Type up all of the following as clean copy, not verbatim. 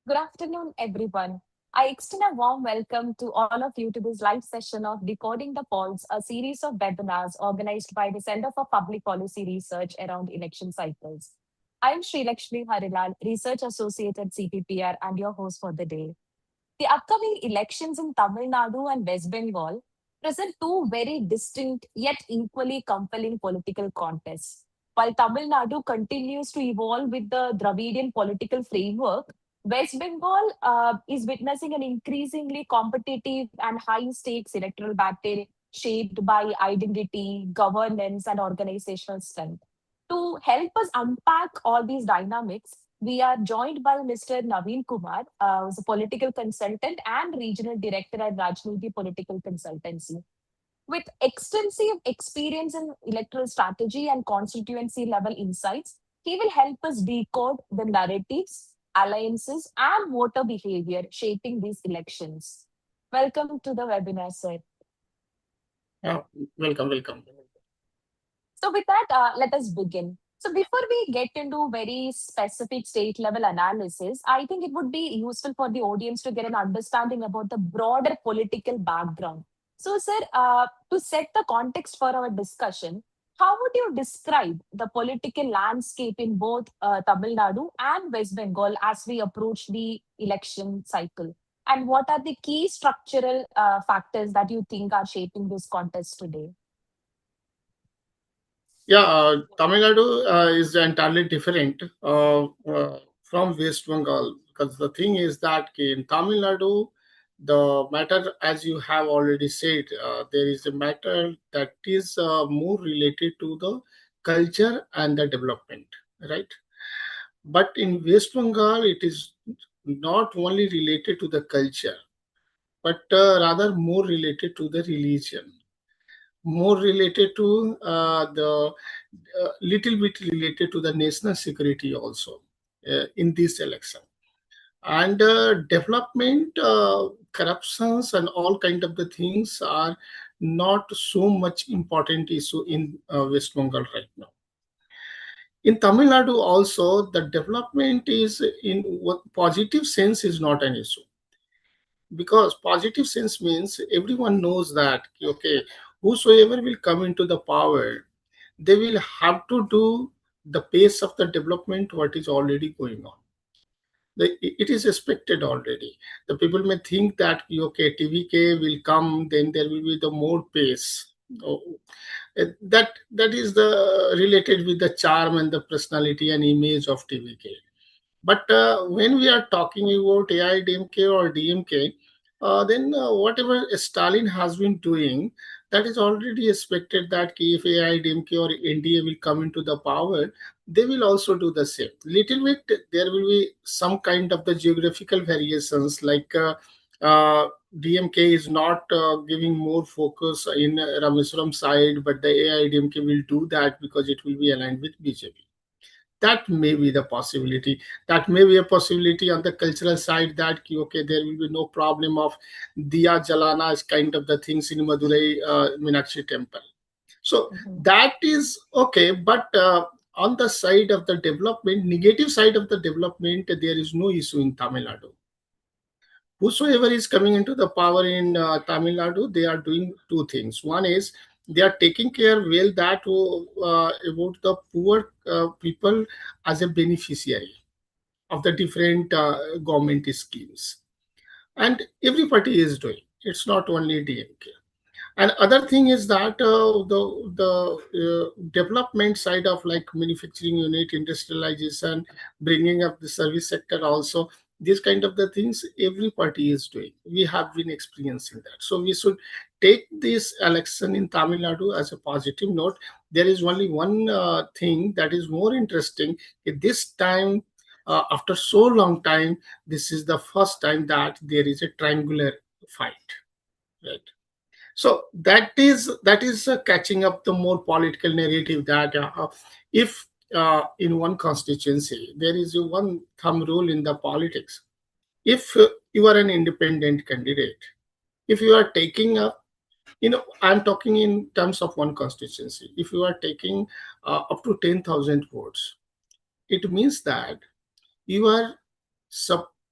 Good afternoon, everyone. I extend a warm welcome to all of you to this live session of Decoding the Polls, a series of webinars organized by the Center for Public Policy Research around election cycles. I am Sreelakshmi Harilal, Research Associate at CPPR, and your host for the day. The upcoming elections in Tamil Nadu and West Bengal present two very distinct yet equally compelling political contests. While Tamil Nadu continues to evolve with the Dravidian political framework, West Bengal is witnessing an increasingly competitive and high stakes electoral battle shaped by identity, governance, and organizational strength. To help us unpack all these dynamics, we are joined by Mr. Naveen Kumar, who's a political consultant and regional director at Rajneethi Political Consultancy. With extensive experience in electoral strategy and constituency level insights, he will help us decode the narratives, alliances, and voter behavior shaping these elections. Welcome to the webinar, sir. Yeah, welcome. So, with that, let us begin. So, before we get into very specific state level analysis, I think it would be useful for the audience to get an understanding about the broader political background. So, sir, to set the context for our discussion, how would you describe the political landscape in both Tamil Nadu and West Bengal as we approach the election cycle? And what are the key structural factors that you think are shaping this contest today? Yeah, Tamil Nadu is entirely different from West Bengal because the thing is that in Tamil Nadu, the matter, as you have already said, there is a matter that is more related to the culture and the development, right? But in West Bengal, it is not only related to the culture, but rather more related to the religion, more related to the little bit related to the national security also in this election, and development, corruptions and all kind of the things are not so much important issue in West Bengal right now. In Tamil Nadu also, the development is in what positive sense is not an issue, because positive sense means everyone knows that okay, whosoever will come into the power, they will have to do the pace of the development what is already going on. It is expected already. The people may think that okay, TVK will come, then there will be the more pace. Oh, that is the related with the charm and the personality and image of TVK. But when we are talking about AIDMK or DMK, then whatever Stalin has been doing, that is already expected that if AIDMK or NDA will come into the power, they will also do the same. Little bit, there will be some kind of the geographical variations, like DMK is not giving more focus in Rameswaram side, but the AIDMK will do that because it will be aligned with BJP. That may be the possibility. That may be a possibility on the cultural side that okay, there will be no problem of diya jalana is kind of the things in Madurai Meenakshi temple. So Mhm. that is okay, but on the side of the development, negative side of the development, there is no issue in Tamil Nadu. Whosoever is coming into the power in Tamil Nadu, they are doing two things. One is they are taking care well that about the poor people as a beneficiary of the different government schemes, and every party is doing. It's not only DMK. And other thing is that the development side of like manufacturing unit, industrialization, bringing up the service sector also, these kind of the things every party is doing. We have been experiencing that. So we should take this election in Tamil Nadu as a positive note. There is only one thing that is more interesting. This time, after so long time, this is the first time that there is a triangular fight, right? So that is catching up the more political narrative that if in one constituency there is a one thumb rule in the politics. If you are an independent candidate, if you are taking a, I'm talking in terms of one constituency. If you are taking up to 10,000 votes, it means that you are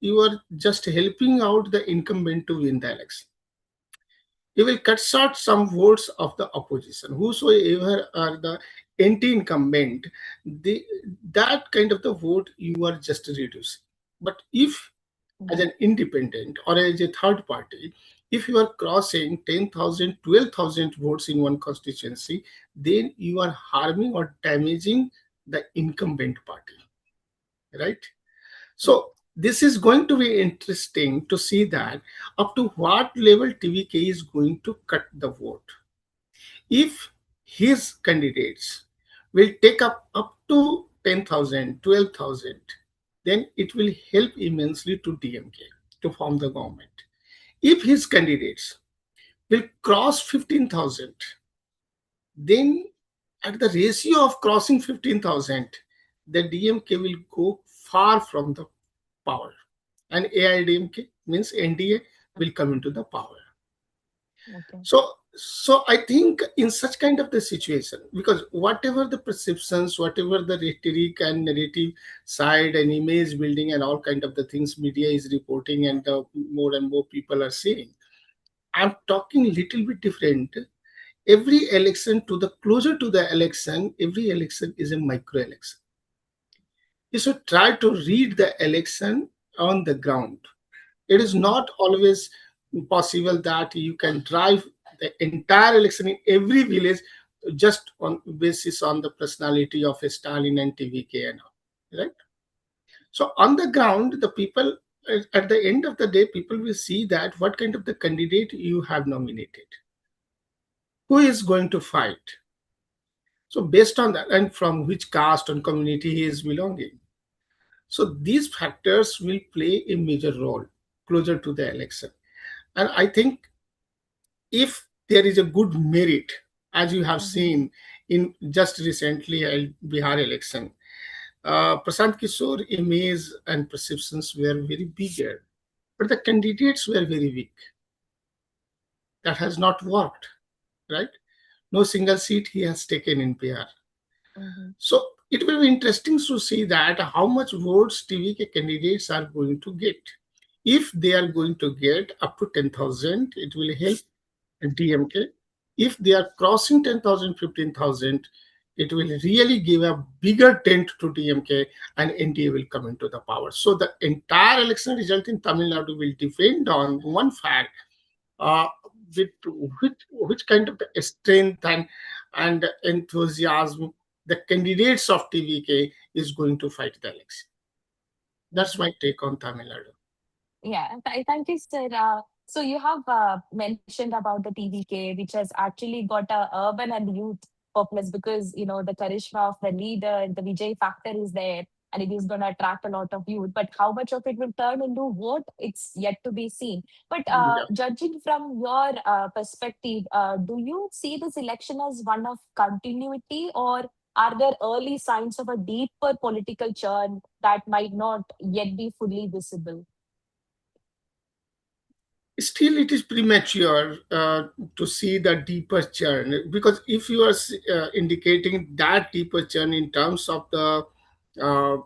you are just helping out the incumbent to win the election. You will cut short some votes of the opposition. Whosoever are the anti-incumbent, the, that kind of the vote you are just reducing. But if as Mhm. an independent or as a third party, if you are crossing 10,000, 12,000 votes in one constituency, then you are harming or damaging the incumbent party, right? Yeah. So this is going to be interesting to see that up to what level TVK is going to cut the vote. If his candidates will take up to 10,000, 12,000, then it will help immensely to DMK to form the government. If his candidates will cross 15,000, then at the ratio of crossing 15,000, the DMK will go far from the power. And AIDMK means NDA will come into the power. Okay. So I think in such kind of the situation, because whatever the perceptions, whatever the rhetoric and narrative side and image building and all kind of the things media is reporting and more and more people are saying, I'm talking little bit different. Every election to the closer to the election, every election is a micro election. You should try to read the election on the ground. It is Mhm. not always possible that you can drive the entire election in every village just on basis on the personality of Stalin and TVK and all, right? So on the ground, the people at the end of the day, people will see that what kind of the candidate you have nominated, who is going to fight. So based on that, and from which caste and community he is belonging. So these factors will play a major role closer to the election. And I think if there is a good merit, as you have Mhm. seen in just recently held Bihar election, Prashant Kishore image and perceptions were very bigger, but the candidates were very weak. That has not worked, right? No single seat he has taken in Bihar. Mhm. So it will be interesting to see that how much votes TVK candidates are going to get. If they are going to get up to 10,000, it will help DMK. If they are crossing 10,000, 15,000, it will really give a bigger dent to DMK and NDA will come into the power. So the entire election result in Tamil Nadu will depend on one fact, uh, with which kind of strength and enthusiasm the candidates of TVK is going to fight the election. That's Mhm. my take on Tamil Nadu. Yeah, thank you, sir. So you have mentioned about the TVK, which has actually got a urban and youth purpose because the charisma of the leader, the Vijay factor is there, and it is going to attract a lot of youth. But how much of it will turn into vote, it's yet to be seen. But Yeah. judging from your perspective, do you see this election as one of continuity, or are there early signs of a deeper political churn that might not yet be fully visible? Still, it is premature to see the deeper churn because if you are indicating that deeper churn in terms of the uh,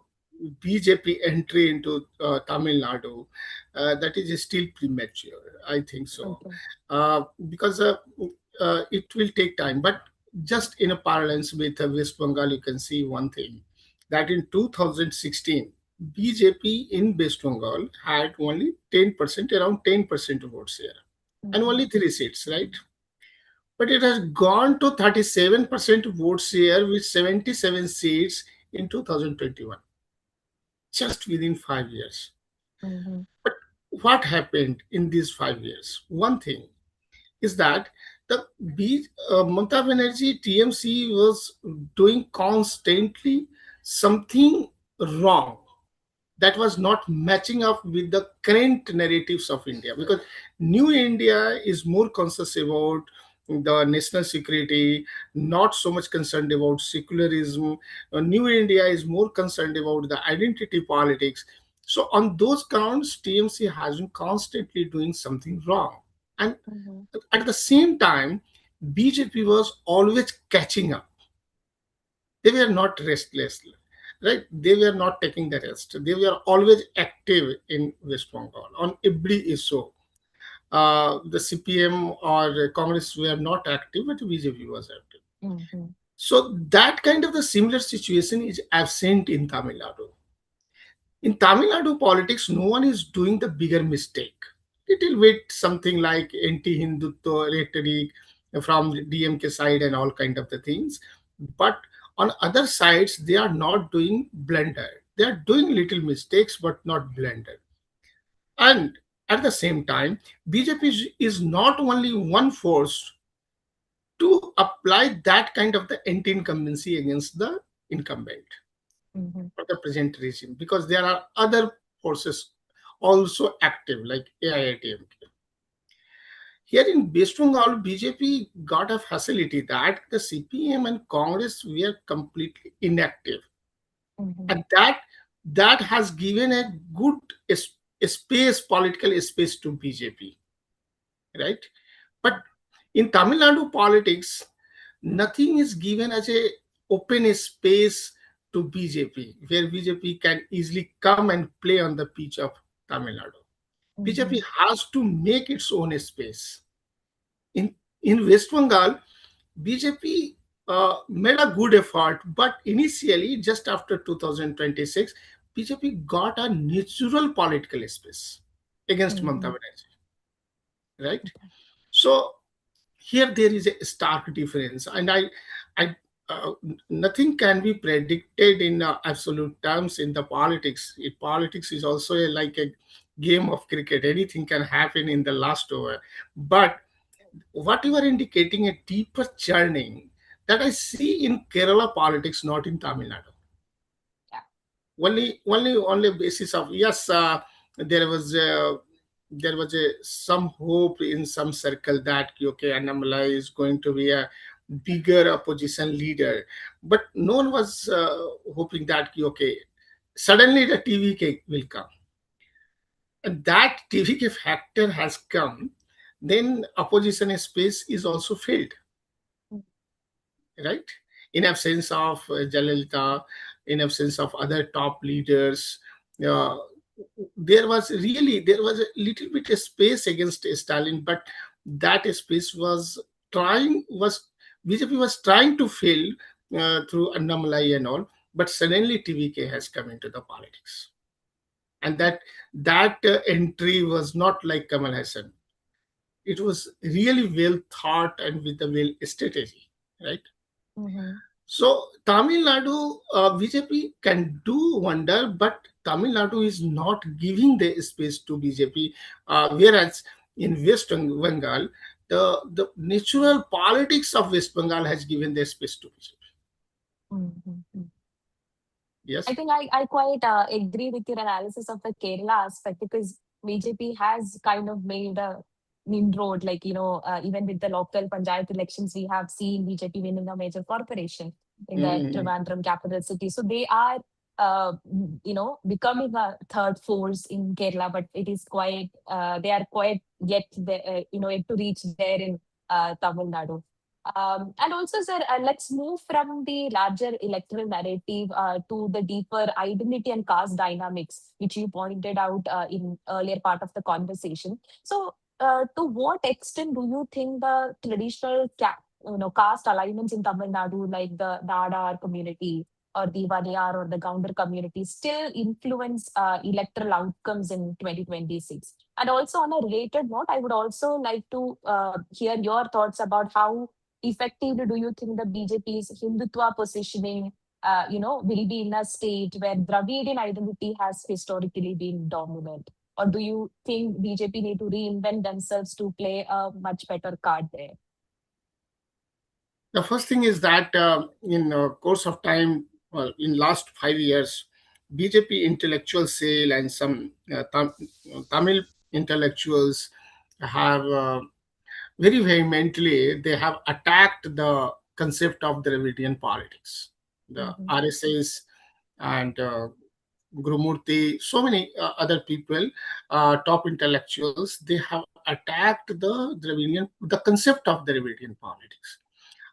BJP entry into Tamil Nadu, that is still premature. I think so, Okay. because it will take time. But just in a parallels with West Bengal, you can see one thing that in 2016, BJP in West Bengal had only 10%, around 10% votes here, and Mhm. only three seats, right? But it has gone to 37% votes here with 77 seats in 2021, just within 5 years. Mhm. But what happened in these 5 years? One thing is that the Mamata Banerjee TMC was doing constantly something wrong that was not matching up with the current narratives of India because New India is more conscious about the national security, not so much concerned about secularism. New India is more concerned about the identity politics. So on those counts, TMC has been constantly doing something wrong. And Mhm. at the same time, BJP was always catching up. They were not restless. right? They were not taking the rest. They were always active in West Bengal on every issue. The CPM or Congress were not active, but BJP was active. Mhm. So that kind of the similar situation is absent in Tamil Nadu. In Tamil Nadu politics, no one is doing the bigger mistake. Little bit something like anti-Hindutva rhetoric from the DMK side and all kind of the things. But on other sides, they are not doing blunder. They are doing little mistakes, but not blunder. And at the same time, BJP is not only one force to apply that kind of the anti-incumbency against the incumbent Mhm. or the present regime, because there are other forces also active like AIATMK. Here in West Bengal, BJP got a facility that the CPM and Congress were completely inactive, Mhm. and that has given a good space, political space to BJP, right? But in Tamil Nadu politics, nothing is given as a open space to BJP, where BJP can easily come and play on the pitch of Tamil Nadu. BJP Mhm. has to make its own space. In West Bengal, BJP made a good effort, but initially, just after 2026, BJP got a natural political space against Mamata Mhm. Banerjee, right? So here there is a stark difference, and I nothing can be predicted in absolute terms in the politics. Politics is also like a game of cricket. Anything can happen in the last over, but what you are indicating a deeper churning that I see in Kerala politics, not in Tamil Nadu. Yeah. Only basis of yes, there was a some hope in some circle that okay, Annamala is going to be a bigger opposition leader, but no one was hoping that okay, suddenly the TVK will come, and that TVK factor has come, then opposition space is also filled, right? In absence of Jalalita, in absence of other top leaders, uh, there was a little bit of space against Stalin, but that space was BJP was trying to fill through Annamalai and all, but suddenly TVK has come into the politics, and that entry was not like Kamal Hassan. It was really well thought and with a well strategy, right? Mhm. So Tamil Nadu BJP can do wonder, but Tamil Nadu is not giving the space to BJP. Whereas in West Bengal, the natural politics of West Bengal has given the space to BJP. Mhm. I Yes. think I quite agree with your analysis of the Kerala aspect because BJP has kind of made a inroad, like, even with the local panchayat elections, we have seen BJP winning a major corporation in the Mhm. Trivandrum capital city. So they are, becoming a third force in Kerala, but it is quite, they are quite yet, yet to reach there in Tamil Nadu. And also, sir, let's move from the larger electoral narrative to the deeper identity and caste dynamics, which you pointed out in earlier part of the conversation. So, to what extent do you think the traditional caste alignments in Tamil Nadu, like the Nadar community or the Vaniyar or the Gounder community, still influence electoral outcomes in 2026? And also, on a related note, I would also like to hear your thoughts about how effectively do you think the BJP's Hindutva positioning, will be in a state where Dravidian identity has historically been dominant? Or do you think BJP need to reinvent themselves to play a much better card there? The first thing is that in course of time, in last 5 years, BJP intellectual sale and some Tamil intellectuals have very vehemently they have attacked the concept of Dravidian politics. The Mhm. RSS and Gurumurthy, so many other people, top intellectuals, they have attacked the concept of Dravidian politics.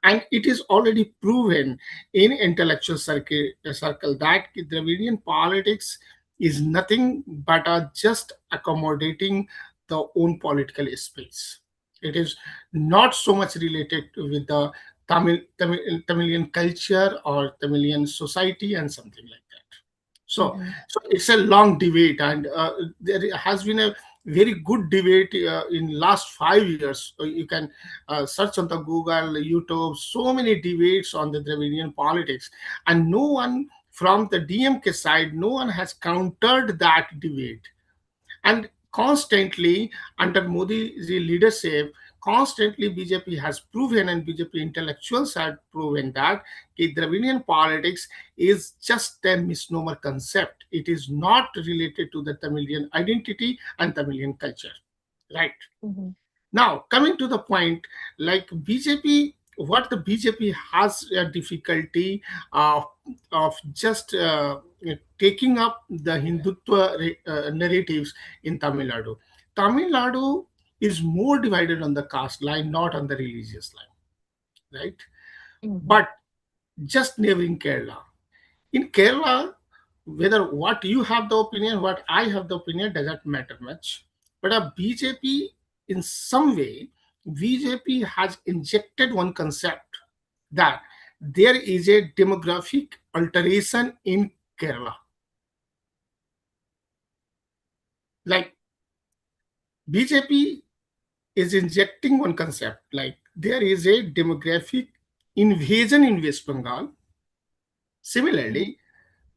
And it is already proven in intellectual circle that Dravidian politics is nothing but just accommodating the own political space. It is not so much related with the Tamilian culture or Tamilian society and something like that. So, Mm-hmm. so it's a long debate, and there has been a very good debate in last 5 years. So you can search on the Google, YouTube, so many debates on the Dravidian politics, and no one from the DMK side, no one has countered that debate. And constantly under Modi's leadership, constantly BJP has proven and BJP intellectuals have proven that Dravidian politics is just a misnomer concept. It is not related to the Tamilian identity and Tamilian culture. Right. Mm-hmm. Now, coming to the point, like BJP, what the BJP has a difficulty of just taking up the Hindutva narratives in Tamil Nadu. Tamil Nadu is more divided on the caste line, not on the religious line, right? Mm-hmm. But just neighboring Kerala. In Kerala, whether what you have the opinion, what I have the opinion, doesn't matter much. But a BJP, in some way, BJP has injected one concept that there is a demographic alteration in Kerala. Like BJP is injecting one concept, like there is a demographic invasion in West Bengal. Mm-hmm. Similarly,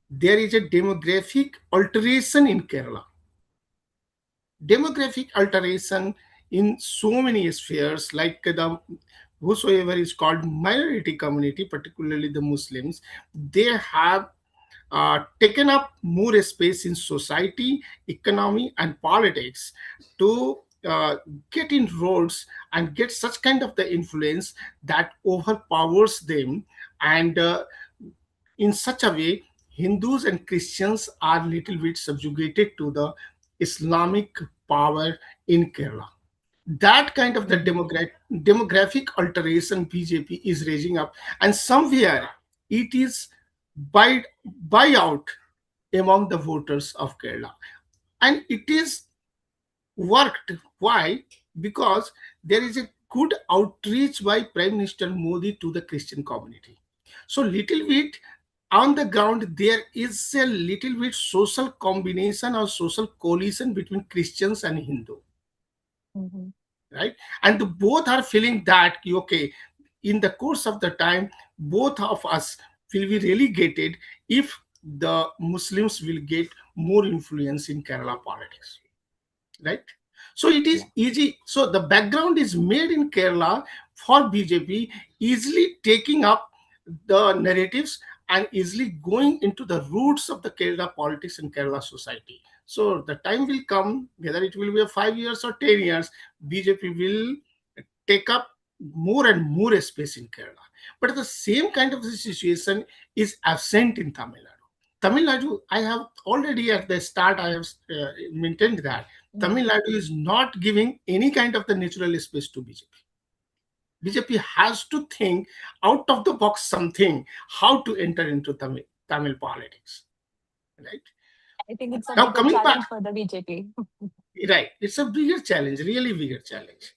there is a demographic alteration in Kerala. Demographic alteration in so many spheres, like the whosoever is called minority community, particularly the Muslims, they have taken up more space in society, economy, and politics to get in roles and get such kind of the influence that overpowers them, and in such a way Hindus and Christians are little bit subjugated to the Islamic power in Kerala. That kind of the Mm-hmm. demographic alteration BJP is raising up, and somewhere it is buy buyout among the voters of Kerala, and it is worked. Why? Because there is a good outreach by Prime Minister Modi to the Christian community. So little bit on the ground there is a little bit social combination or social coalition between Christians and Hindu, Mm-hmm. right? And the both are feeling that okay, in the course of the time, both of us will be relegated if the Muslims will get more influence in Kerala politics, right? So it is Yeah. easy. So the background is made in Kerala for BJP, easily taking up the narratives and easily going into the roots of the Kerala politics and Kerala society. So the time will come, whether it will be a 5 years or 10 years, BJP will take up more and more space in Kerala. But the same kind of situation is absent in Tamil Nadu. Tamil Nadu, I have already at the start, I have maintained that Mm-hmm. Tamil Nadu is not giving any kind of the natural space to BJP. BJP has to think out of the box something, how to enter into Tamil politics, right? I think it's a Now bigger coming back, challenge for the BJP. right, it's a bigger challenge, really bigger challenge.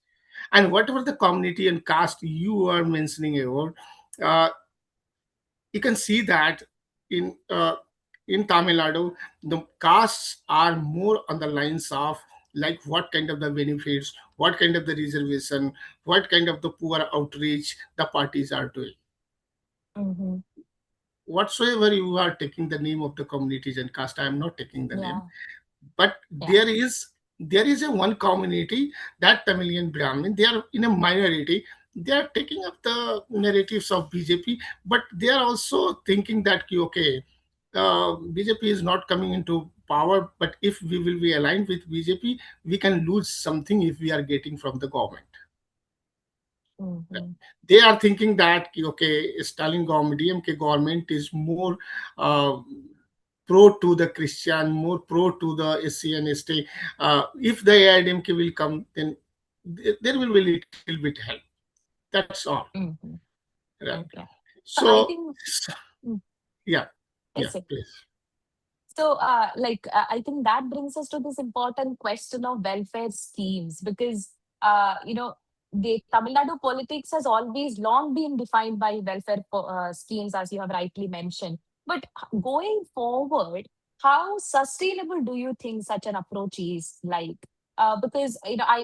And whatever the community and caste you are mentioning about, uh, you can see that in in Tamil Nadu, the castes are more on the lines of like what kind of the benefits, what kind of the reservation, what kind of the poor outreach the parties are doing. Mm-hmm. Whatsoever you are taking the name of the communities and caste, I am not taking the name, Yeah. but Yeah. there is a one community, that Tamilian Brahmin, they are in a minority. They are taking up the narratives of BJP, but they are also thinking that okay, BJP is not coming into power, but if we will be aligned with BJP, we can lose something if we are getting from the government. Mm-hmm. They are thinking that okay, Stalin government, DMK government is more uh, pro to the Christian, more pro to the SC and ST. If the AIDMK will come, then there will be little bit help. That's all. Mm-hmm. Right. Okay. So I So think, mm, yeah, yeah, yes, please. so, I think that brings us to this important question of welfare schemes because, the Tamil Nadu politics has always long been defined by welfare schemes, as you have rightly mentioned. But going forward, how sustainable do you think such an approach is? Because I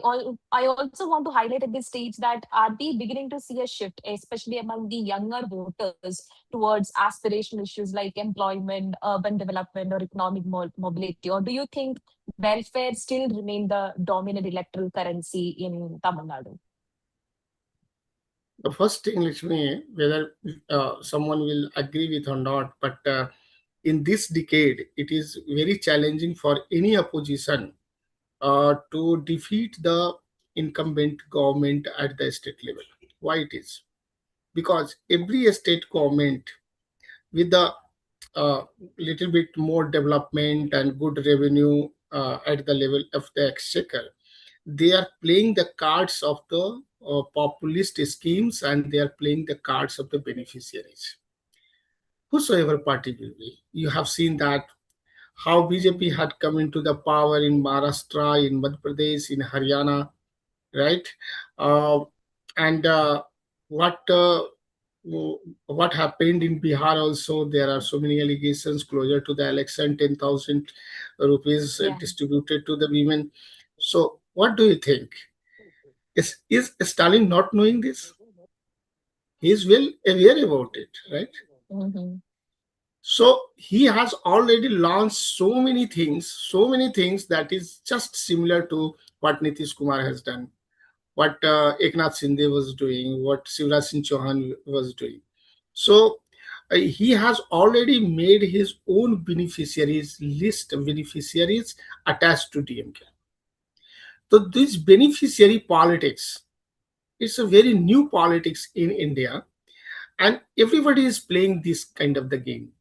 also want to highlight at this stage that are we beginning to see a shift, especially among the younger voters, towards aspirational issues like employment, urban development, or economic mobility? Or do you think welfare still remain the dominant electoral currency in Tamil Nadu? The first thing, Lakshmi, whether someone will agree with or not, but in this decade, it is very challenging for any opposition to defeat the incumbent government at the state level. Why it is? Because every state government with the little bit more development and good revenue at the level of the exchequer, they are playing the cards of the populist schemes, and they are playing the cards of the beneficiaries. Whosoever party will be, you have seen that how BJP Mhm. had come into the power in Maharashtra, in Madhya Pradesh, in Haryana, right? Uh, and what uh, what happened in Bihar also, there are so many allegations closer to the election, 10,000 rupees Yeah. distributed to the women. So what do you think? Is Stalin not knowing this? He is well aware about it, right? Mhm. So he has already launched so many things that is just similar to what Nitish Kumar has done, what Eknath Shinde was doing, what Shivraj Singh Chauhan was doing. So he has already made his own beneficiaries list of beneficiaries attached to DMK. So this beneficiary politics, it's a very new politics in India, and everybody is playing this kind of the game,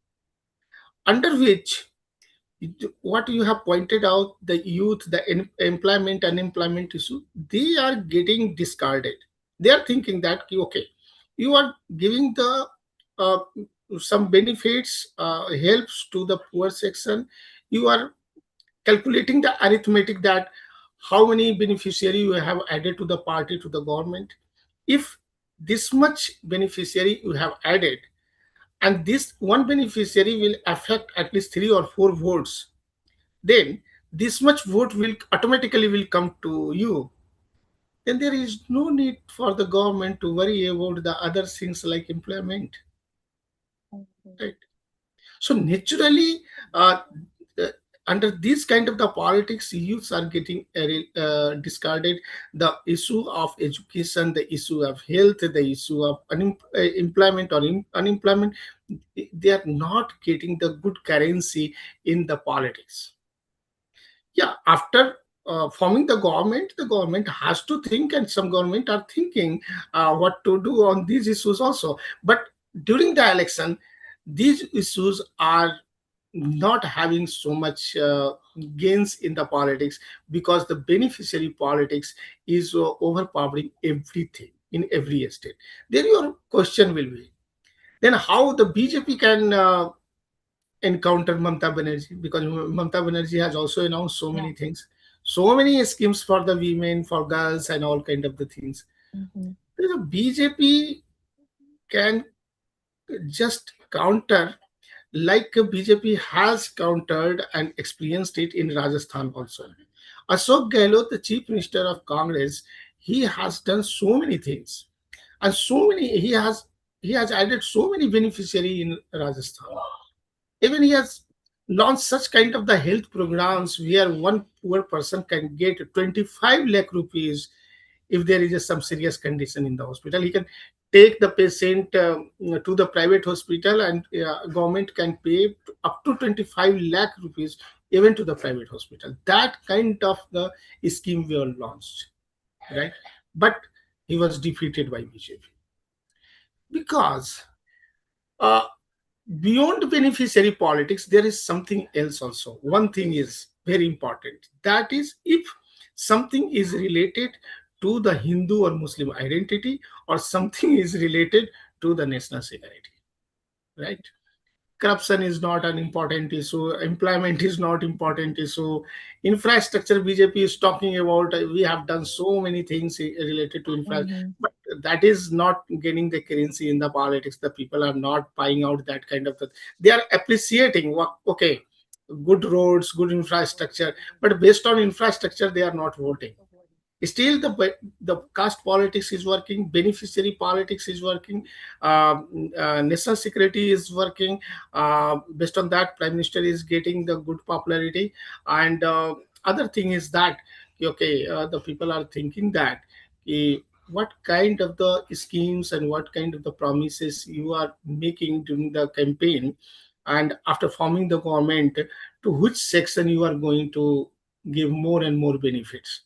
under which what you have pointed out, the youth, the employment, unemployment issue, they are getting discarded. They are thinking that okay, you are giving the uh, some benefits, helps to the poor section. You are calculating the arithmetic that how many beneficiary you have added to the party, to the government. If this much beneficiary you have added, and this one beneficiary will affect at least 3 or 4 votes, then this much vote will automatically will come to you. Then there is no need for the government to worry about the other things like employment, Mhm. right? So naturally, uh, under this kind of the politics, youths are getting discarded. The issue of education, the issue of health, the issue of employment or unemployment, they are not getting the good currency in the politics. Yeah, after forming the government has to think, and some government are thinking what to do on these issues also. But during the election, these issues are not having so much gains in the politics, because the beneficiary politics is overpowering everything in every state. Then your question will be, then how the BJP can encounter Mamta Banerjee, because Mamta Banerjee has also announced so Yeah. many things, so many schemes for the women, for girls, and all kind of the things. Mhm. The BJP can just counter, like BJP has countered and experienced it in Rajasthan also. Ashok Gehlot, the Chief Minister of Congress, he has done so many things, and so many he has added so many beneficiary in Rajasthan. Even he has launched such kind of the health programs where one poor person can get 25 lakh rupees if there is some serious condition in the hospital. He can take the patient to the private hospital, and government can pay up to 25 lakh rupees even to the private hospital. That kind of the scheme we all launched, right? But he was defeated by BJP because uh, beyond beneficiary politics, there is something else also. One thing is very important, that is, if something is related to the Hindu or Muslim identity, or something is related to the national security, right? Corruption is not an important issue, employment is not important issue, infrastructure BJP is talking about, we have done so many things related to infrastructure, Mm-hmm. but that is not gaining the currency in the politics. The people are not buying out that kind of the, they are appreciating what, okay, good roads, good infrastructure, but based on infrastructure they are not voting. Still the caste politics is working, beneficiary politics is working, national security is working. Based on that, prime minister is getting the good popularity. And other thing is that, okay, the people are thinking that, what kind of the schemes and what kind of the promises you are making during the campaign, and after forming the government, to which section you are going to give more and more benefits.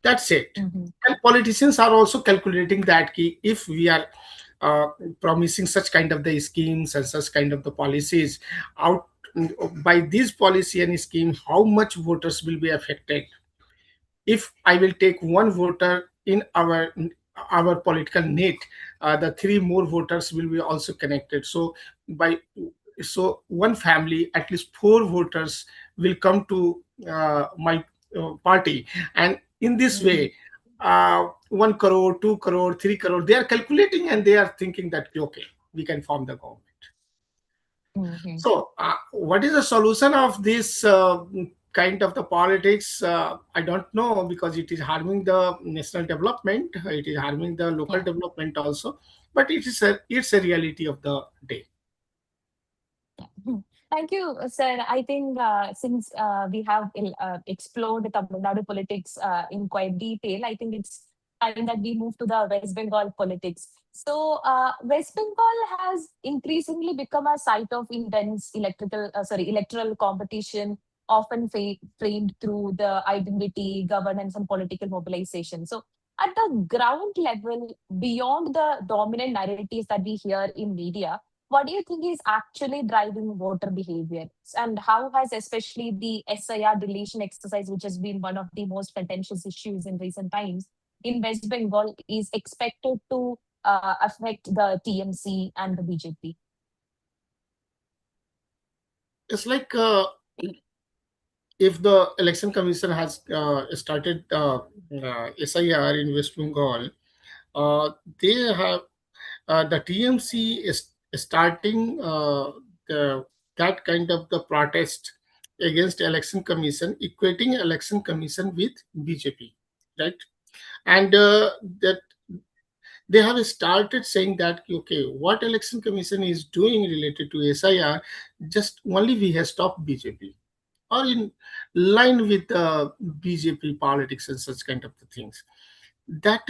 That's it. Mm-hmm. And politicians are also calculating that key, if we are uh, promising such kind of the schemes and such kind of the policies out, by this policy and scheme, how much voters will be affected. If I will take one voter in our political net, the three more voters will be also connected. So by, so one family, at least four voters will come to my party, and in this way, 1 crore, 2 crore, 3 crore, they are calculating and they are thinking that, okay, we can form the government. Mm-hmm. So, what is the solution of this kind of the politics? I don't know, because it is harming the national development. It is harming the local Yeah. development also. But it's a reality of the day. Yeah. Thank you, sir. I think since we have explored Tamil Nadu politics in quite detail, I think it's time that we move to the West Bengal politics. So, West Bengal has increasingly become a site of intense electoral competition, often framed through the identity, governance, and political mobilization. So, at the ground level, beyond the dominant narratives that we hear in media, what do you think is actually driving voter behavior? And how has especially the SIR deletion exercise, which has been one of the most contentious issues in recent times in West Bengal, is expected to affect the TMC and the BJP? It's like, if the election commission has started SIR in West Bengal, they have, the TMC is starting the, that kind of the protest against election commission, equating election commission with BJP, right? And that they have started saying that, okay, what election commission is doing related to SIR, just only we have stopped BJP, or in line with BJP politics and such kind of the things, that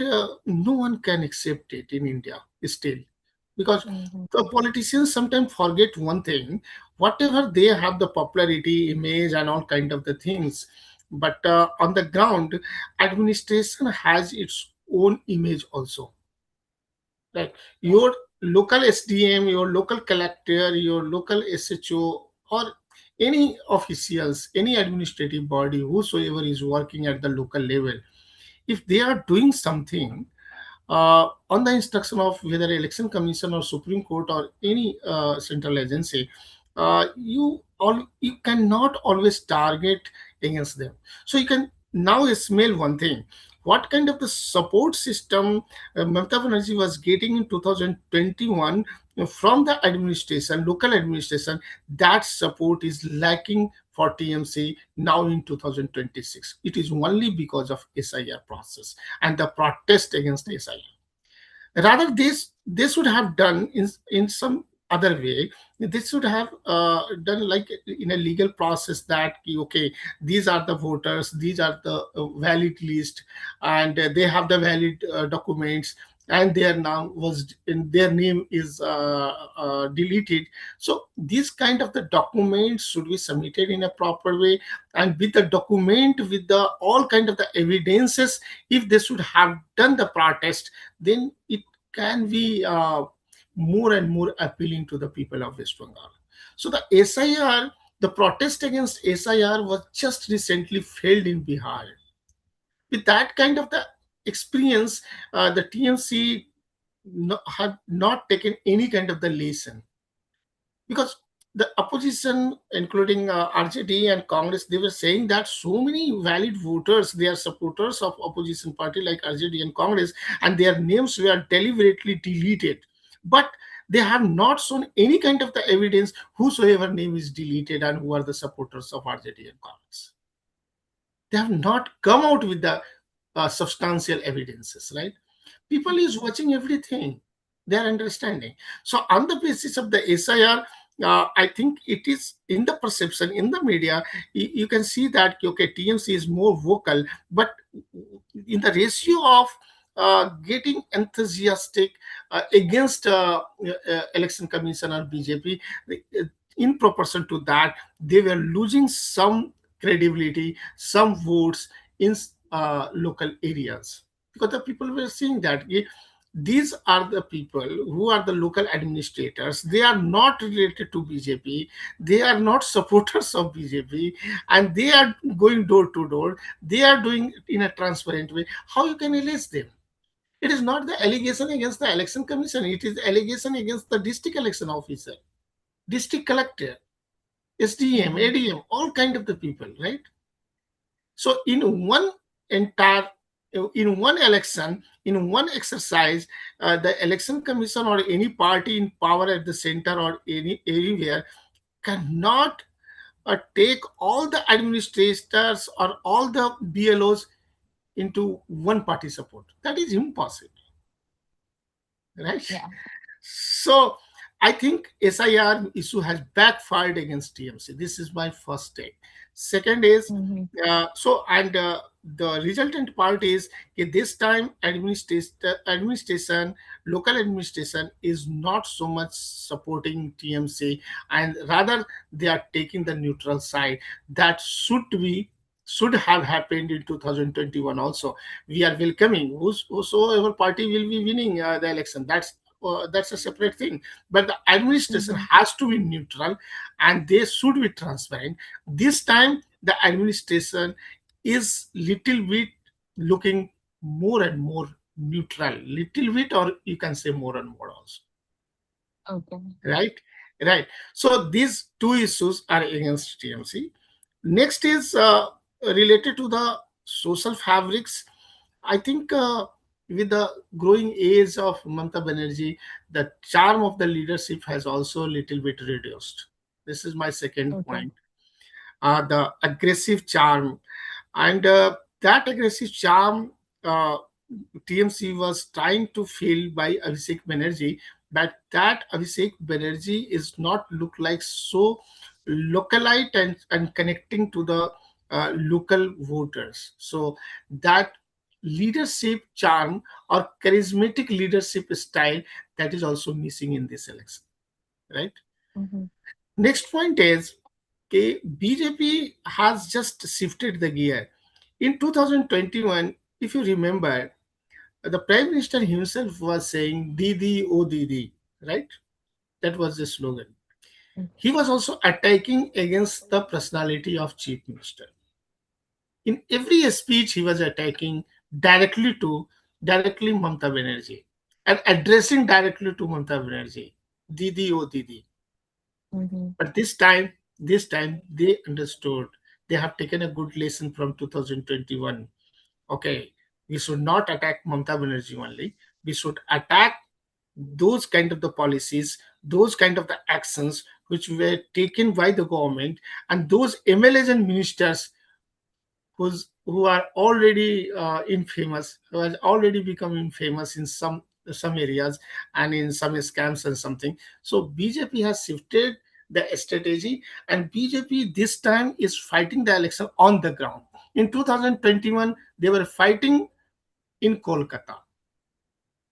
no one can accept it in India still, because Mhm. the politicians sometimes forget one thing: whatever they have the popularity, image, and all kind of the things, but on the ground, administration has its own image also. Right, Yeah. your local SDM, your local collector, your local SHO, or any officials, any administrative body, whosoever is working at the local level, if they are doing something on the instruction of whether election commission or Supreme Court or any central agency, you cannot always target against them. So you can now smell one thing: what kind of the support system Mamata Banerjee was getting in 2021 from the administration, local administration. That support is lacking for TMC now in 2026. It is only because of SIR process and the protest against SIR. Rather, this they should have done in some other way. They should have done like in a legal process, that okay, these are the voters, these are the valid list, and they have the valid documents, and their name is deleted. So these kind of the documents should be submitted in a proper way, and with the document, with the all kind of the evidences. If they should have done the protest, then it can be more and more appealing to the people of West Bengal. So the SIR, the protest against SIR was just recently failed in Bihar. With that kind of the experience, the TMC have not taken any kind of the lesson, because the opposition, including RJD and Congress, they were saying that so many valid voters, they are supporters of opposition party like RJD and Congress, and their names were deliberately deleted. But they have not shown any kind of the evidence whosoever name is deleted and who are the supporters of RJD and Congress. They have not come out with the substantial evidences, right? People is watching everything, they are understanding. So on the basis of the SIR, I think it is in the perception in the media, you can see that okay, TMC is more vocal, but in the ratio of getting enthusiastic against election commission or BJP, in proportion to that, they were losing some credibility, some votes in local areas, because the people were seeing that these are the people who are the local administrators. They are not related to BJP. They are not supporters of BJP, and they are going door to door. They are doing in a transparent way. How you can allege them? It is not the allegation against the election commission. It is allegation against the district election officer, district collector, SDM, Mhm. ADM, all kind of the people, right? So entire in one election, in one exercise, the election commission or any party in power at the center or anywhere cannot take all the administrators or all the BLOs into one party support. That is impossible, right? Yeah. So I think SIR issue has backfired against TMC. This is my first take. Second is Mhm. the resultant part is this time administration, local administration is not so much supporting TMC, and rather they are taking the neutral side. That should have happened in 2021 also. We are welcoming whosoever party will be winning the election. That's a separate thing. But the administration Mhm. has to be neutral, and they should be transparent. This time the administration is little bit looking more and more neutral, little bit, or you can say more and more also, Okay. right? Right. So these two issues are against TMC. Next is related to the social fabrics. I think with the growing age of Mamata Banerjee, the charm of the leadership has also a little bit reduced. This is my second Okay. point. The aggressive charm, and that aggressive charm, uh, TMC was trying to fill by Abhishek Banerjee, but that Abhishek Banerjee is not look like so localite and connecting to the local voters. So that leadership charm or charismatic leadership style, that is also missing in this election, right? Mhm. Next point is BJP has just shifted the gear. In 2021, if you remember, the Prime Minister himself was saying Didi, oh Didi, right? That was the slogan. He was also attacking against the personality of Chief Minister. In every speech, he was attacking directly to directly Mamata Banerjee and addressing directly to Mamata Banerjee, Didi, oh Didi. Mhm. But this time they understood. They have taken a good lesson from 2021. Okay, we should not attack Mamata Banerjee only. We should attack those kind of the policies, those kind of the actions which were taken by the government, and those MLAs and ministers who are already infamous, who has already become infamous in some areas and in some scams and something. So BJP has shifted the strategy, and BJP this time is fighting the election on the ground. In 2021, they were fighting in Kolkata,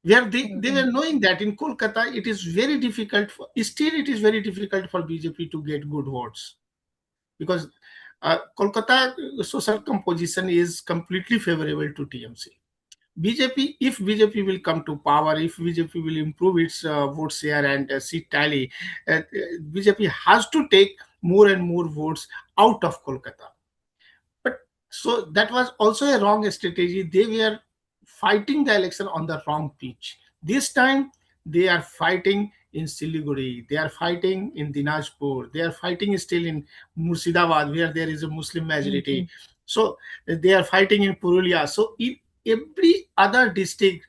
where they were Mhm. knowing that in Kolkata it is very difficult still it is very difficult for BJP to get good votes, because Kolkata social composition is completely favorable to TMC. BJP, if BJP will come to power, if BJP will improve its vote share and seat tally, BJP has to take more and more votes out of Kolkata. But so that was also a wrong strategy. They were fighting the election on the wrong pitch. This time they are fighting in Siliguri, they are fighting in Dinajpur, they are fighting still in Murshidabad, where there is a Muslim majority. Mhm. So they are fighting in Purulia. So in every other district,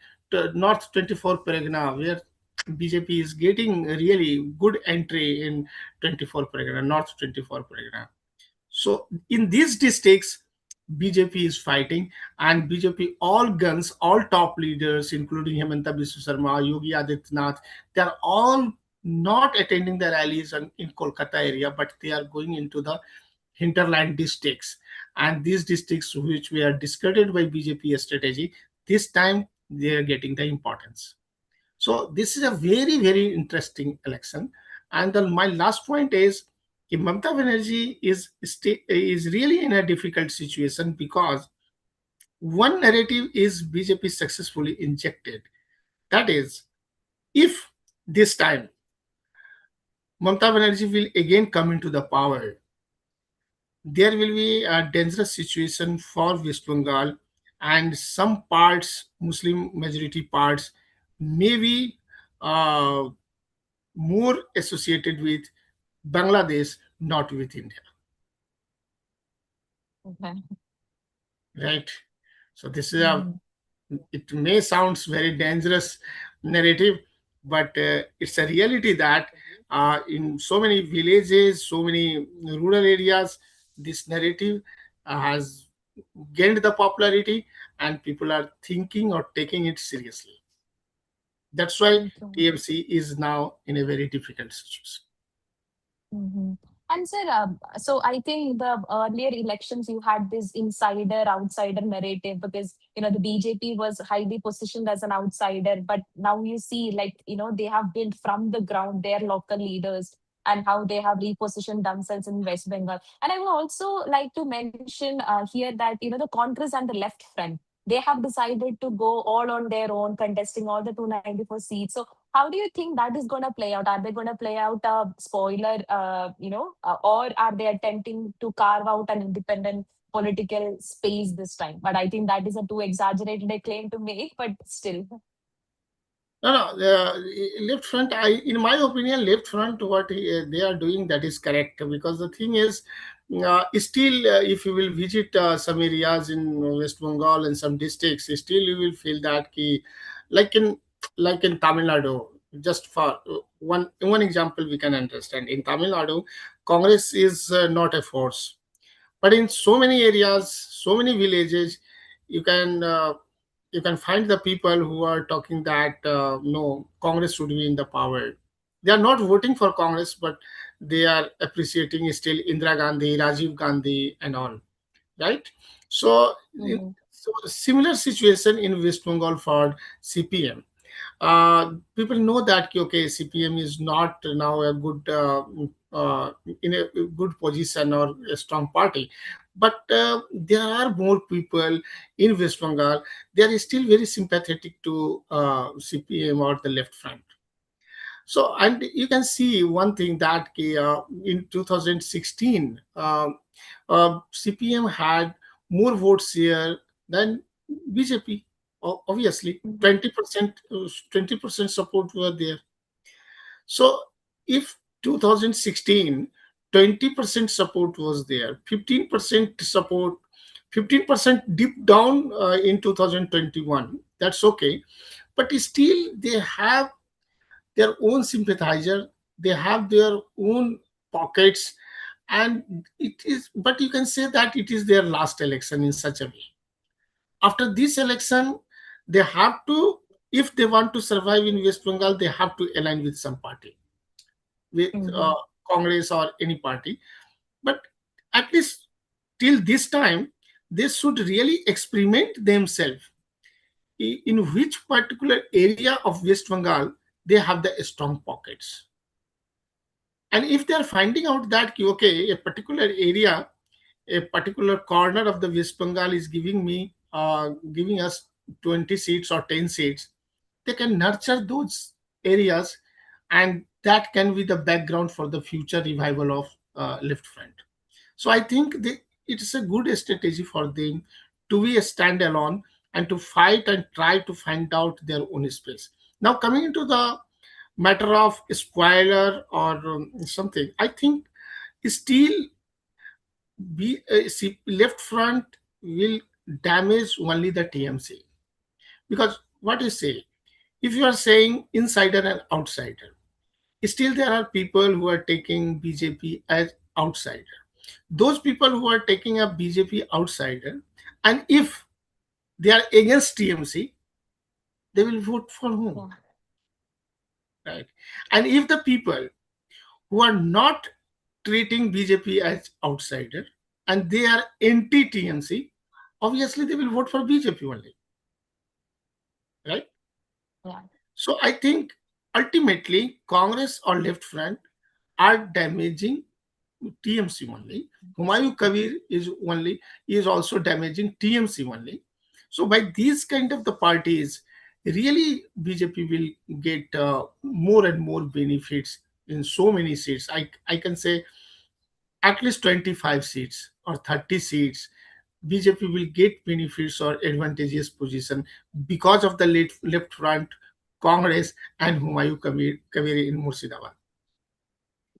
North 24 Pargana, where BJP is getting really good entry in 24 Pargana, North 24 Pargana. So in these districts, BJP is fighting, and BJP, all guns, all top leaders, including Hemanta Biswa Sarma, Yogi Adityanath, they are all not attending the rallies in Kolkata area, but they are going into the hinterland districts. And these districts, which were discarded by BJP strategy, this time they are getting the importance. So this is a very, very interesting election. And then my last point is कि Mamata Banerjee is really in a difficult situation because one narrative is BJP successfully injected. That is, if this time Mamata Banerjee will again come into the power, there will be a dangerous situation for West Bengal, and some parts, Muslim majority parts, may be uh, more associated with Bangladesh, not with India, Okay. right? So this is a, Mhm. it may sounds very dangerous narrative, but it's a reality that in so many villages, so many rural areas, this narrative has gained the popularity, and people are thinking or taking it seriously. That's why Okay. TMC is now in a very difficult situation. Mm-hmm. And sir, so I think the earlier elections you had this insider outsider narrative because the BJP was highly positioned as an outsider, but now you see like they have built from the ground their local leaders and how they have repositioned themselves in West Bengal. And I would also like to mention here that the Congress and the left front, they have decided to go all on their own, contesting all the 294 seats. So how do you think that is going to play out? Are they going to play out a spoiler, or are they attempting to carve out an independent political space this time? But I think that is a too exaggerated a claim to make, but still. No, no, left front. In my opinion, left front, what they are doing, that is correct. Because the thing is, still, if you will visit some areas in West Bengal and some districts, still you will feel that ki, like in like in Tamil Nadu. Just for one example, we can understand in Tamil Nadu, Congress is not a force, but in so many areas, so many villages, you can. You can find the people who are talking that no, Congress should be in the power. They are not voting for Congress, but they are appreciating still Indira Gandhi, Rajiv Gandhi, and all, right? So, Mhm. so similar situation in West Bengal for CPM. People know that okay, CPM is not now a good in a good position or a strong party, but there are more people in West Bengal. They are still very sympathetic to CPM or the left front. So, and you can see one thing that in 2016, CPM had more votes here than BJP. Obviously, Mhm. 20%, 20% support were there. So, if 2016, 20% support was there, 15% support, 15% deep down in 2021, that's okay. But still, they have their own sympathizer, they have their own pockets, and it is, but you can say that it is their last election in such a way. After this election, they have to, if they want to survive in West Bengal, they have to align with some party, with Mhm. Congress or any party. But at least till this time, they should really experiment themselves in which particular area of West Bengal they have the strong pockets. And if they are finding out that okay, a particular area, a particular corner of the West Bengal is giving us 20 seats or 10 seats, they can nurture those areas, and that can be the background for the future revival of left front. So I think it's a good strategy for them to be a standalone and to fight and try to find out their own space. Now, coming into the matter of spoiler or something, I think still left front will damage only the TMC, because what you say, if you are saying insider and outsider, still there are people who are taking BJP as outsider. Those people who are taking a BJP outsider, and if they are against TMC, they will vote for whom, Yeah. right? And if the people who are not treating BJP as outsider and they are anti TMC, obviously they will vote for BJP only, right? Yeah. So I think ultimately Congress or left front are damaging TMC only. Humayun Yes. Kabir is also damaging TMC only. So by these kind of the parties, really BJP will get more and more benefits in so many seats. I can say at least 25 seats or 30 seats. BJP will get benefits or advantageous position because of the left front, Congress, and Kabir in Murshidabad.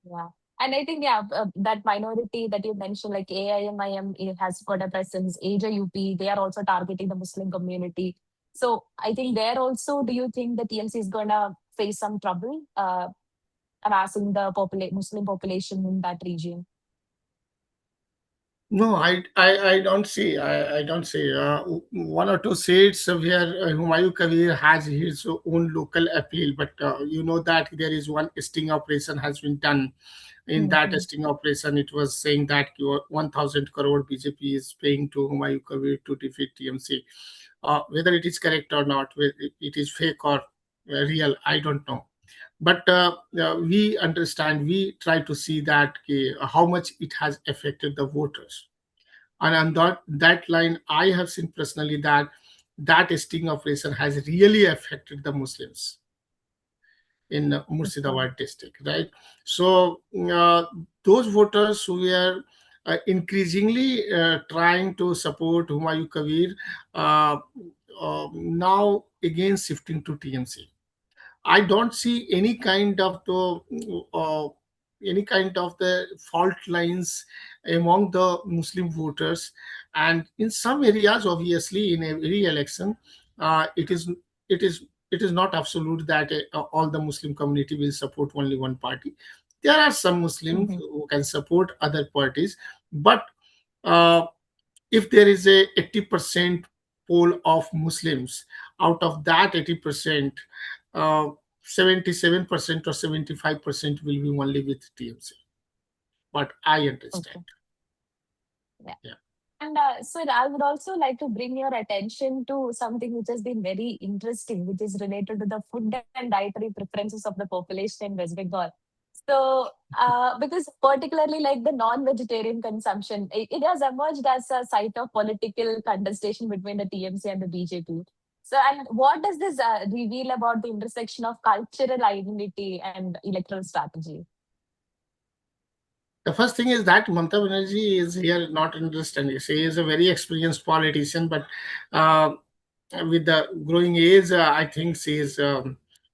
Yeah. And I think, yeah, that minority that you mentioned, like AIMIM, it has got a presence, AJUP, they are also targeting the Muslim community. So I think there also, do you think the TMC is going to face some trouble amassing the Muslim population in that region? No, I don't see. I don't see. One or two seats where Humayun Kabir has his own local appeal, but you know that there is one sting operation has been done. In that Mm-hmm. sting operation, it was saying that 1,000 crore BJP is paying to Humayun Kabir to defeat TMC. Whether it is correct or not, whether it is fake or real, I don't know. But we understand, we try to see that how much it has affected the voters. And on that line, I have seen personally that sting operation has really affected the Muslims in Okay. Murshidabad district, right? So those voters who were increasingly trying to support Humayun Kabir, uh, now again shifting to TMC. I don't see uh, any kind of the fault lines among the Muslim voters, and in some areas, obviously, in every election, it is it is it is not absolute that all the Muslim community will support only one party. There are some Muslims Mm-hmm. who can support other parties, but uh, if there is a 80% poll of Muslims, out of that 80%, uh, 77% or 75% will be only with TMC. But I understand. Okay. Yeah. Yeah. And so I would also like to bring your attention to something which has been very interesting, which is related to the food and dietary preferences of the population in West Bengal. So, because particularly like the non-vegetarian consumption, it has emerged as a site of political contestation between the TMC and the BJP. So, and what does this reveal about the intersection of cultural identity and electoral strategy? The first thing is that Mamata Banerjee is here not understanding. She is a very experienced politician, but uh, with the growing age, I think she is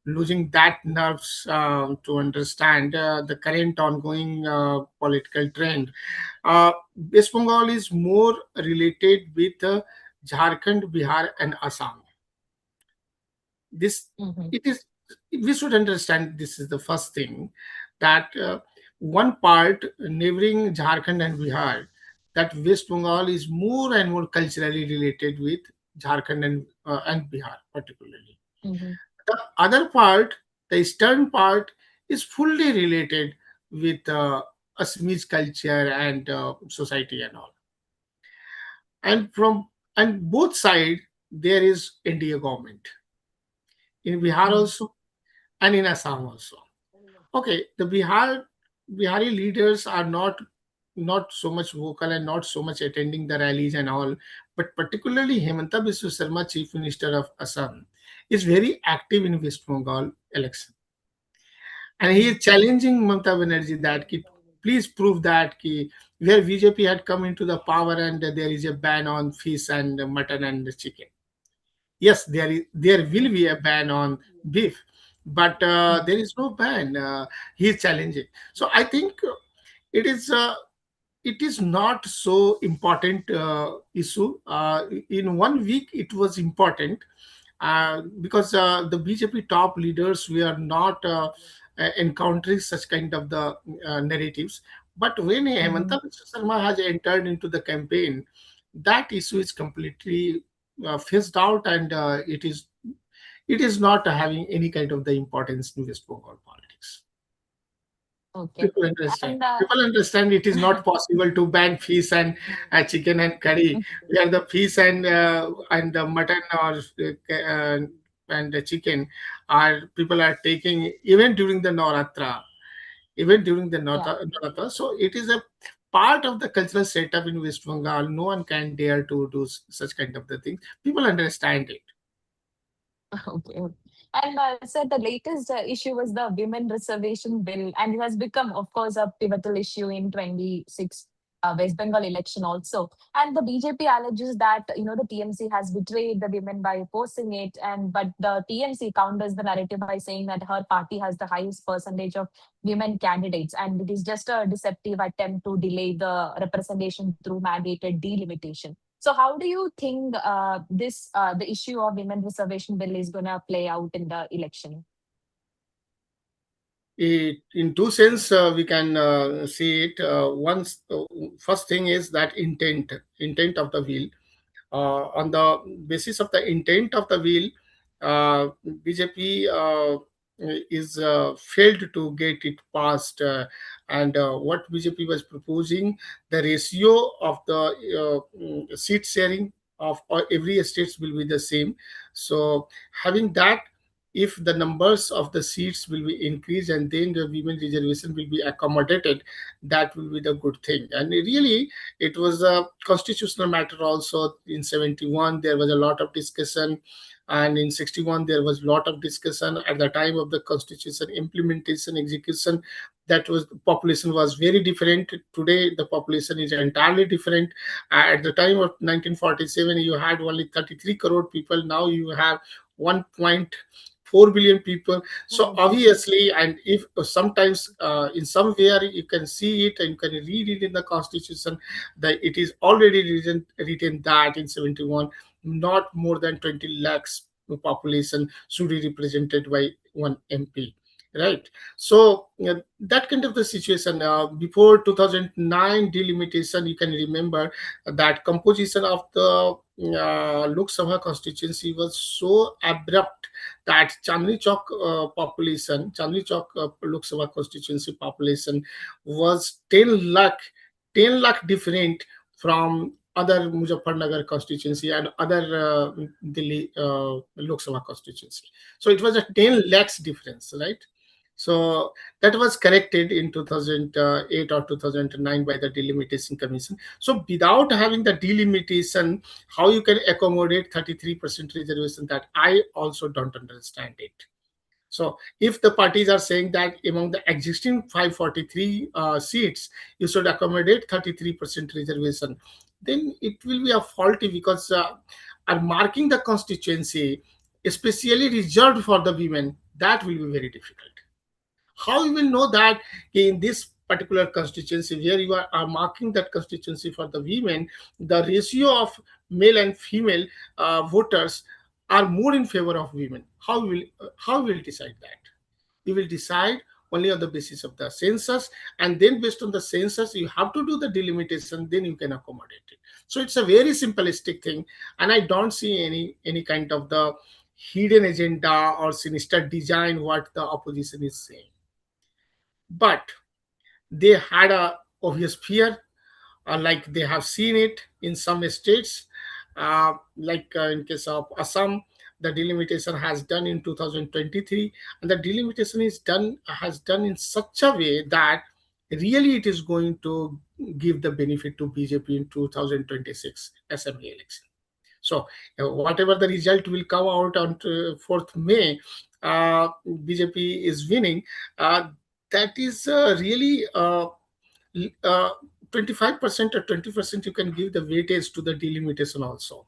losing that nerves to understand the current ongoing political trend. West Bengal is more related with Jharkhand, Bihar, and Assam. This Mm-hmm. it is, we should understand, this is the first thing, that one part neighboring Jharkhand and Bihar, that West Bengal is more and more culturally related with Jharkhand and Bihar particularly. Mm-hmm. The other part, the eastern part, is fully related with Assamese culture and society and all. And from and both side there is India government in Bihar also and in Assam also. Okay, the Bihari leaders are not so much vocal and not so much attending the rallies and all, but particularly Hemanta Biswa Sarma, Chief Minister of Assam, is very active in West Bengal election, and he Mm-hmm. is challenging Mamata Banerjee that please prove that where BJP had come into the power and there is a ban on fish and mutton and chicken. Yes, there will be a ban on beef, but there is no ban. He is challenging. So I think it is not so important issue. In 1 week, it was important because the BJP top leaders were not encountering such kind of the narratives. But when Mhm. Hemanta Biswa Sarma has entered into the campaign, that issue is completely phased out, and it is not having any kind of the importance in West Bengal politics. Okay. People understand. And People understand it is not possible to ban fish and chicken and curry. Where the fish and the mutton or and the chicken are people are taking even during the Navratri, even during the yeah. Navratri. So it is a part of the cultural setup in West Bengal. No one can dare to do such kind of the things. People understand it. Okay. And so the latest issue was the women reservation bill, and it has become, of course, a pivotal issue in 26 West Bengal election also. And the BJP alleges that the TMC has betrayed the women by opposing it, and but the TMC counters the narrative by saying that her party has the highest percentage of women candidates, and it is just a deceptive attempt to delay the representation through mandated delimitation. So how do you think the issue of women reservation bill is going to play out in the election? In two sense, we can see it. First thing is that intent of the bill. On the basis of the intent of the bill, BJP is failed to get it passed. And what BJP was proposing, the ratio of the seat sharing of every states will be the same. So having that, if the numbers of the seats will be increased and then the women reservation will be accommodated, that will be the good thing. And really, it was a constitutional matter also. In 71 there was a lot of discussion, and in 61 there was a lot of discussion at the time of the constitution implementation execution. That was, the population was very different. Today the population is entirely different. At the time of 1947 you had only 33 crore people. Now you have 1.4 billion people. So Mhm. obviously, and if sometimes in somewhere you can see it and you can read it in the constitution, that it is already written that in 71 not more than 20 lakhs population should be represented by one MP, right? So that kind of the situation before 2009 delimitation, you can remember that composition of the Lok Sabha constituency was so abrupt that Chandni Chowk Chandni Chowk Lok Sabha constituency population was 10 lakh different from other Muzaffarnagar constituency and other Delhi Lok Sabha constituency. So it was a 10 lakhs difference, right? So that was corrected in 2008 or 2009 by the delimitation commission. So without having the delimitation, how you can accommodate 33% reservation, that I also don't understand it. So if the parties are saying that among the existing 543 seats, you should accommodate 33% reservation, then it will be a faulty, because are marking the constituency especially reserved for the women, that will be very difficult. How you will know that in this particular constituency where you are marking that constituency for the women, the ratio of male and female voters are more in favor of women? How will decide that? You will decide only on the basis of the census, and then based on the census you have to do the delimitation, then you can accommodate it. So it's a very simplistic thing, and I don't see any kind of the hidden agenda or sinister design what the opposition is saying. But they had a obvious fear, like they have seen it in some states, like in case of Assam, the delimitation has done in 2023, and the delimitation is done has done in such a way that really it is going to give the benefit to BJP in 2026 assembly election. So whatever the result will come out on 4th May, BJP is winning. That is really 25% or 20% you can give the weightage to the delimitation also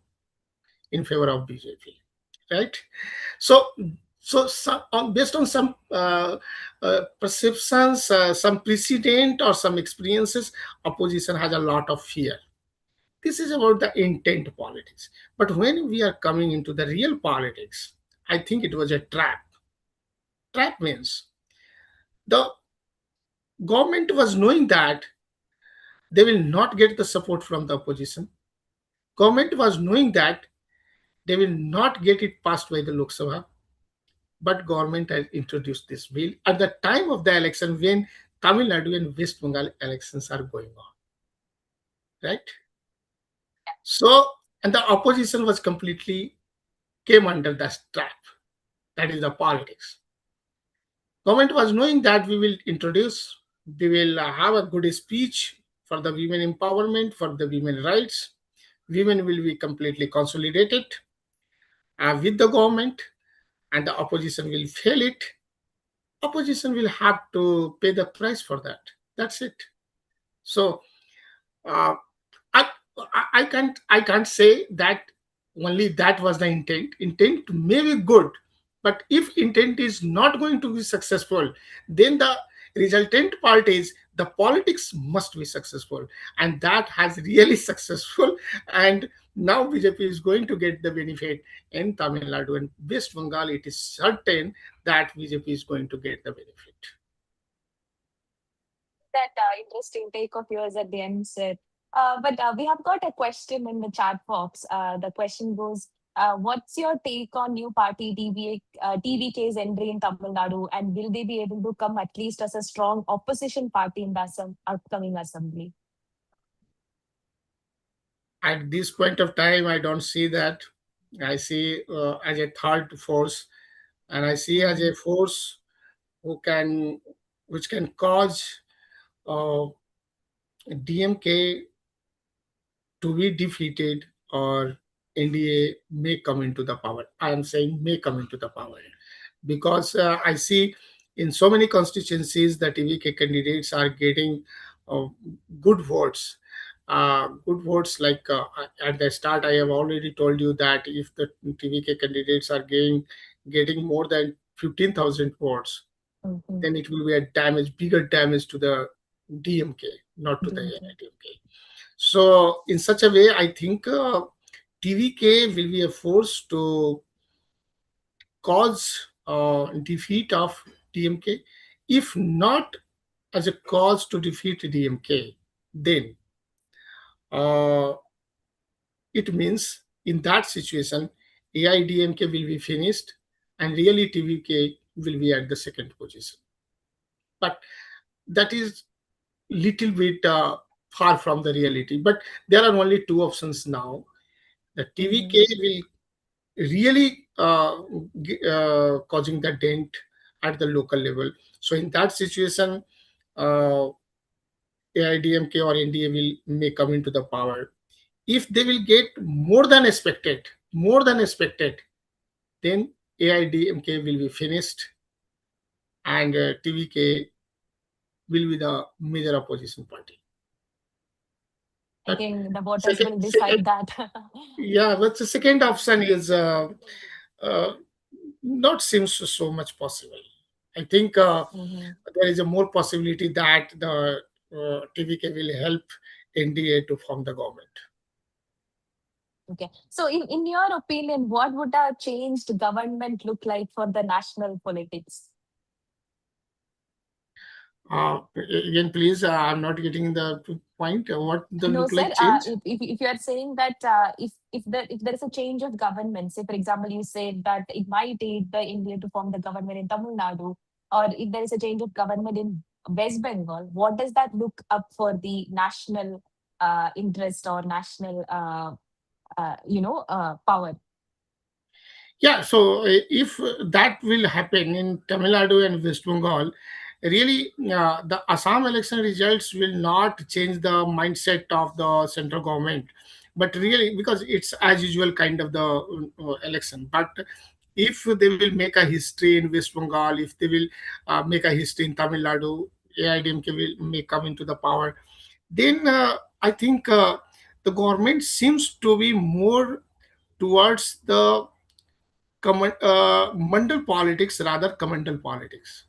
in favor of BJP. right? So, based on some perceptions, some precedent or some experiences, opposition has a lot of fear. This is about the intent politics. But when we are coming into the real politics, I think it was a trap. Trap means the government was knowing that they will not get the support from the opposition. Government was knowing that they will not get it passed by the Lok Sabha, but government has introduced this bill at the time of the election when Tamil Nadu and West Bengal elections are going on, right? So, and the opposition was completely came under that trap. That is the politics. Government was knowing that we will have a good speech for the women empowerment, for the women rights. Women will be completely consolidated with the government, and the opposition will fail it. Opposition will have to pay the price for that. That's it. So uh, I, I can't say that only that was the intent. Intent may be good, but if intent is not going to be successful, then the resultant part is the politics must be successful, and that has really successful. And now BJP is going to get the benefit in Tamil Nadu and West Bengal. It is certain that BJP is going to get the benefit. That interesting take of yours at the end, sir. But we have got a question in the chat box. The question goes, what's your take on new party TVK's entry in Tamil Nadu, and will they be able to come at least as a strong opposition party in the upcoming assembly? At this point of time, I don't see that. I see as a third force, and I see as Mm-hmm. a force who can, which can cause uh, DMK to be defeated, or NDA may come into the power. I am saying may come into the power because I see in so many constituencies that TVK candidates are getting uh, good votes. Good votes, like at the start, I have already told you that if the TVK candidates are getting more than 15,000 votes, Mm-hmm. then it will be a damage, bigger damage to the DMK, not to the DMK. AIDMK. So, in such a way, I think TVK will be a force to cause defeat of DMK. If not as a cause to defeat DMK, then uh, it means in that situation, AIDMK will be finished and really TVK will be at the second position. But that is little bit far from the reality. But there are only two options now. The Mm-hmm. TVK will really causing the dent at the local level. So in that situation, uh, AIDMK or NDA may come into the power. If they will get more than expected, then AIDMK will be finished, and TVK will be the major opposition party. I But think the voters second, will second decide that. yeah, but the second option is uh, not seems so much possible. I think Mm-hmm. there is a more possibility that the TVK will help NDA to form the government. Okay. So, in your opinion, what would a changed government look like for the national politics? Again, please, I'm not getting the point. What the No, look sir. like change? If you are saying that if there is a change of government, say for example, you said that it might aid the India to form the government in Tamil Nadu, or if there is a change of government in West Bengal, what does that look up for the national interest or national power? Yeah, so if that will happen in Tamil Nadu and West Bengal, really the Assam election results will not change the mindset of the central government, but really because it's as usual kind of the election. But if they will make a history in West Bengal, if they will make a history in Tamil Nadu, AIDMK may come into the power, then I think the government seems to be more towards the mandal politics rather communal politics.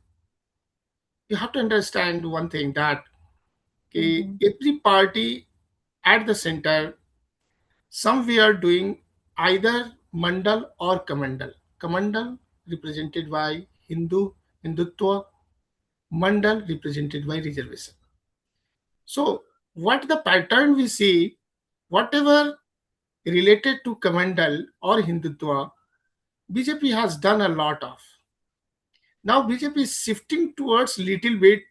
You have to understand one thing that Mhm. every party at the center, some we are doing either mandal or kamandal. Kamandal represented by Hindutva, mandal represented by reservation. So what the pattern we see, whatever related to kamandal or Hindutva, BJP has done a lot of. Now BJP is shifting towards little bit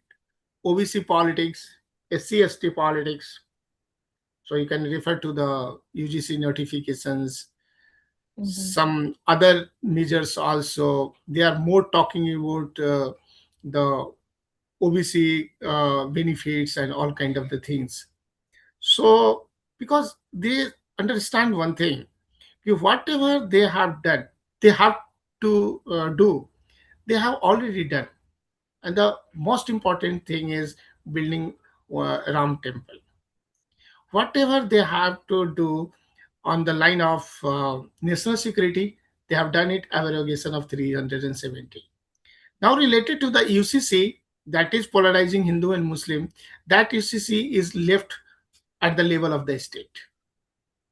OBC politics, SC/ST politics. So you can refer to the UGC notifications, Mhm. some other measures also. They are more talking about the OBC benefits and all kind of the things. So because they understand one thing, if whatever they have done, they have to do. They have already done, and the most important thing is building Ram temple. Whatever they have to do on the line of national security, they have done it abrogation of 370. Now related to the UCC, that is polarizing Hindu and Muslim, that UCC is left at the level of the state.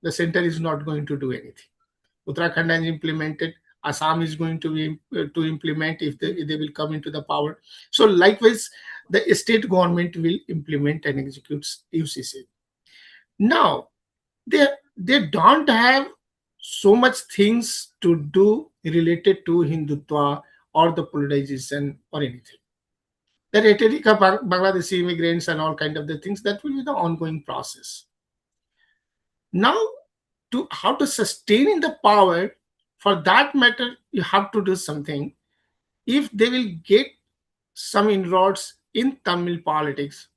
The center is not going to do anything. Uttarakhand has implemented. Assam is going to be to implement if they will come into the power. So likewise, the state government will implement and execute UCC. Now they don't have so much things to do related to Hindutva or the polarization or anything. The rhetoric of Bangladeshi immigrants and all kind of the things, that will be the ongoing process. Now, to how to sustain in the power, for that matter, you have to do something. If they will get some inroads in Tamil politics,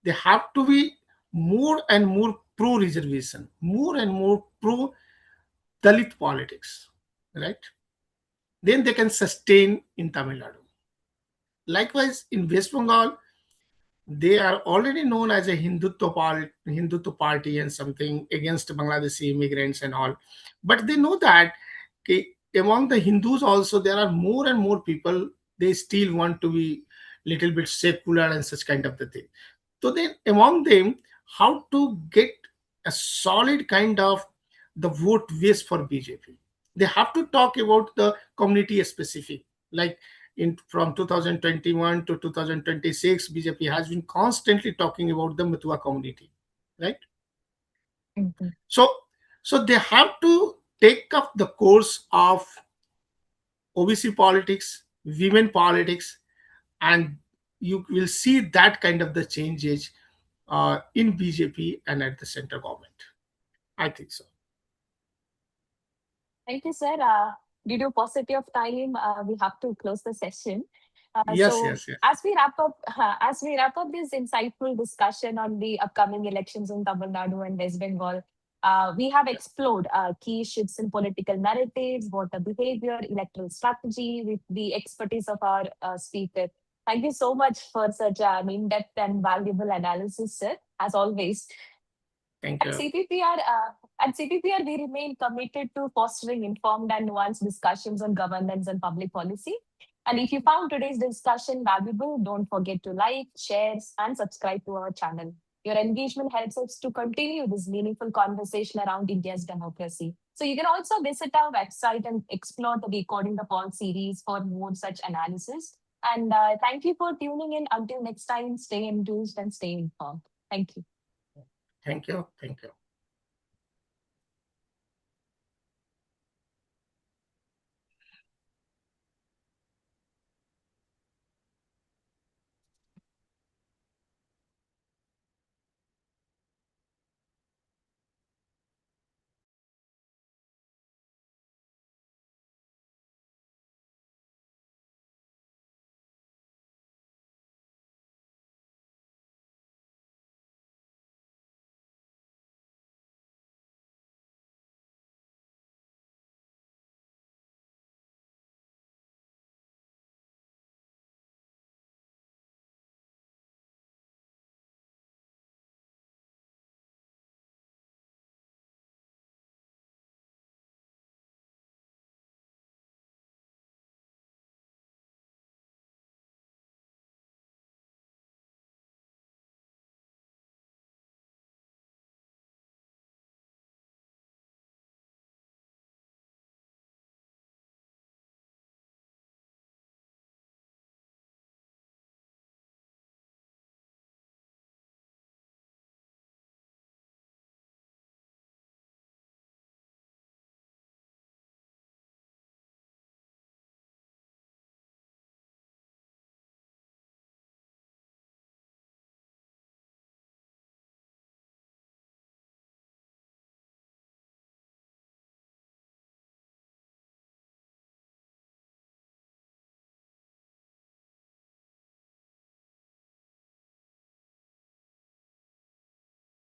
they have to be more and more pro reservation, more and more pro Dalit politics, right? Then they can sustain in Tamil Nadu. Likewise, in West Bengal, they are already known as a Hindutva party and something against Bangladeshi immigrants and all. But they know that okay, among the Hindus also there are more and more people, they still want to be little bit secular and such kind of the thing. So then among them, how to get a solid kind of the vote base for BJP. They have to talk about the community specific. Like in from 2021 to 2026, BJP has been constantly talking about the Matua community, right? Mhm. So so they have to take up the course of OBC politics, women politics, and you will see that kind of the changes in BJP and at the central government. I think so. Thank you, sir. Due to paucity of time, we have to close the session. Yes, So, yes, yes. as we wrap up this insightful discussion on the upcoming elections in Tamil Nadu and West Bengal, we have explored key shifts in political narratives, voter behavior, electoral strategy with the expertise of our speaker. Thank you so much for such an in-depth and valuable analysis, sir. As always, Thank at you. CPPR, we remain committed to fostering informed and nuanced discussions on governance and public policy. And if you found today's discussion valuable, don't forget to like, share, and subscribe to our channel. Your engagement helps us to continue this meaningful conversation around India's democracy. So you can also visit our website and explore the Decoding the Poll series for more such analysis. And thank you for tuning in. Until next time, stay enthused and stay informed. Thank you. Thank you. Thank you.